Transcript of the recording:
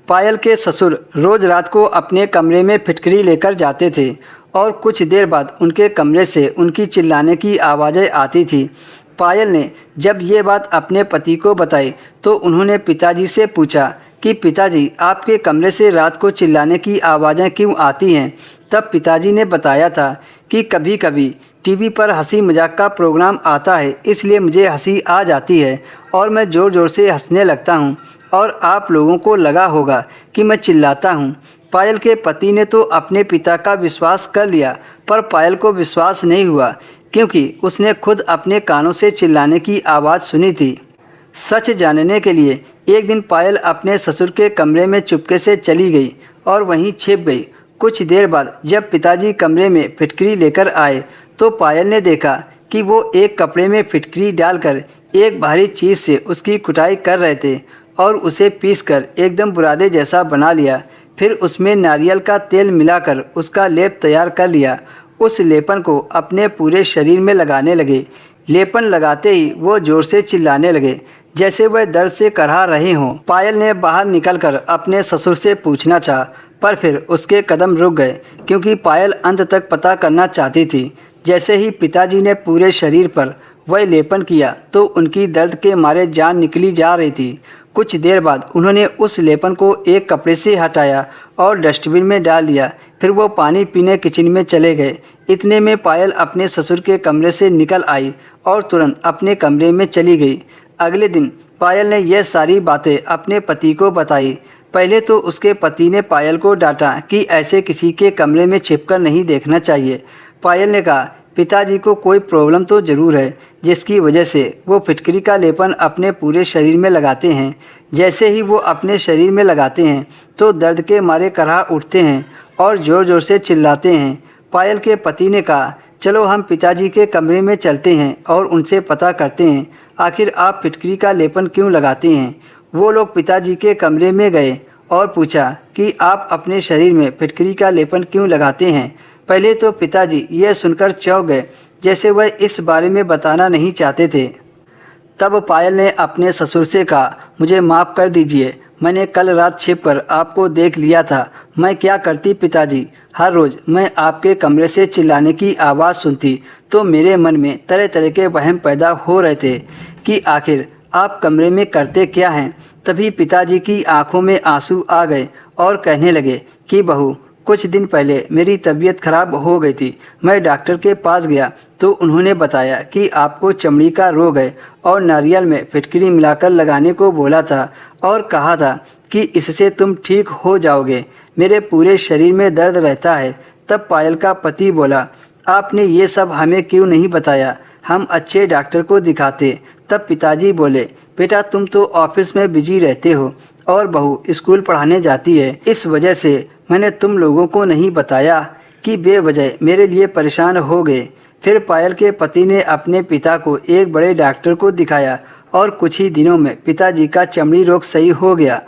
पायल के ससुर रोज रात को अपने कमरे में फिटकरी लेकर जाते थे और कुछ देर बाद उनके कमरे से उनकी चिल्लाने की आवाज़ें आती थी। पायल ने जब ये बात अपने पति को बताई तो उन्होंने पिताजी से पूछा कि पिताजी, आपके कमरे से रात को चिल्लाने की आवाज़ें क्यों आती हैं। तब पिताजी ने बताया था कि कभी कभी टीवी पर हंसी मजाक का प्रोग्राम आता है, इसलिए मुझे हंसी आ जाती है और मैं ज़ोर ज़ोर से हंसने लगता हूँ और आप लोगों को लगा होगा कि मैं चिल्लाता हूँ। पायल के पति ने तो अपने पिता का विश्वास कर लिया, पर पायल को विश्वास नहीं हुआ क्योंकि उसने खुद अपने कानों से चिल्लाने की आवाज़ सुनी थी। सच जानने के लिए एक दिन पायल अपने ससुर के कमरे में चुपके से चली गई और वहीं छिप गई। कुछ देर बाद जब पिताजी कमरे में फिटकरी लेकर आए तो पायल ने देखा कि वो एक कपड़े में फिटकरी डालकर एक भारी चीज़ से उसकी कुटाई कर रहे थे और उसे पीसकर एकदम बुरादे जैसा बना लिया। फिर उसमें नारियल का तेल मिलाकर उसका लेप तैयार कर लिया। उस लेपन को अपने पूरे शरीर में लगाने लगे। लेपन लगाते ही वो जोर से चिल्लाने लगे जैसे वह दर्द से कराह रहे हों। पायल ने बाहर निकलकर अपने ससुर से पूछना चाहा, पर फिर उसके कदम रुक गए क्योंकि पायल अंत तक पता करना चाहती थी। जैसे ही पिताजी ने पूरे शरीर पर वह लेपन किया तो उनकी दर्द के मारे जान निकली जा रही थी। कुछ देर बाद उन्होंने उस लेपन को एक कपड़े से हटाया और डस्टबिन में डाल दिया। फिर वो पानी पीने किचन में चले गए। इतने में पायल अपने ससुर के कमरे से निकल आई और तुरंत अपने कमरे में चली गई। अगले दिन पायल ने यह सारी बातें अपने पति को बताई। पहले तो उसके पति ने पायल को डांटा कि ऐसे किसी के कमरे में छिपकर नहीं देखना चाहिए। पायल ने कहा, पिताजी को कोई प्रॉब्लम तो ज़रूर है जिसकी वजह से वो फिटकरी का लेपन अपने पूरे शरीर में लगाते हैं। जैसे ही वो अपने शरीर में लगाते हैं तो दर्द के मारे कराह उठते हैं और ज़ोर ज़ोर से चिल्लाते हैं। पायल के पति ने कहा, चलो हम पिताजी के कमरे में चलते हैं और उनसे पता करते हैं आखिर आप फिटकरी का लेपन क्यों लगाते हैं। वो लोग पिताजी के कमरे में गए और पूछा कि आप अपने शरीर में फिटकरी का लेपन क्यों लगाते हैं। पहले तो पिताजी यह सुनकर चौंक गए, जैसे वह इस बारे में बताना नहीं चाहते थे। तब पायल ने अपने ससुर से कहा, मुझे माफ़ कर दीजिए, मैंने कल रात छिपकर आपको देख लिया था। मैं क्या करती पिताजी, हर रोज़ मैं आपके कमरे से चिल्लाने की आवाज़ सुनती तो मेरे मन में तरह तरह के वहम पैदा हो रहे थे कि आखिर आप कमरे में करते क्या हैं। तभी पिताजी की आंखों में आंसू आ गए और कहने लगे कि बहू, कुछ दिन पहले मेरी तबीयत खराब हो गई थी। मैं डॉक्टर के पास गया तो उन्होंने बताया कि आपको चमड़ी का रोग है और नारियल में फिटकरी मिलाकर लगाने को बोला था और कहा था कि इससे तुम ठीक हो जाओगे। मेरे पूरे शरीर में दर्द रहता है। तब पायल का पति बोला, आपने ये सब हमें क्यों नहीं बताया, हम अच्छे डॉक्टर को दिखाते। तब पिताजी बोले, बेटा तुम तो ऑफिस में बिजी रहते हो और बहू स्कूल पढ़ाने जाती है, इस वजह से मैंने तुम लोगों को नहीं बताया कि बेवजह मेरे लिए परेशान हो गए। फिर पायल के पति ने अपने पिता को एक बड़े डॉक्टर को दिखाया और कुछ ही दिनों में पिताजी का चमड़ी रोग सही हो गया।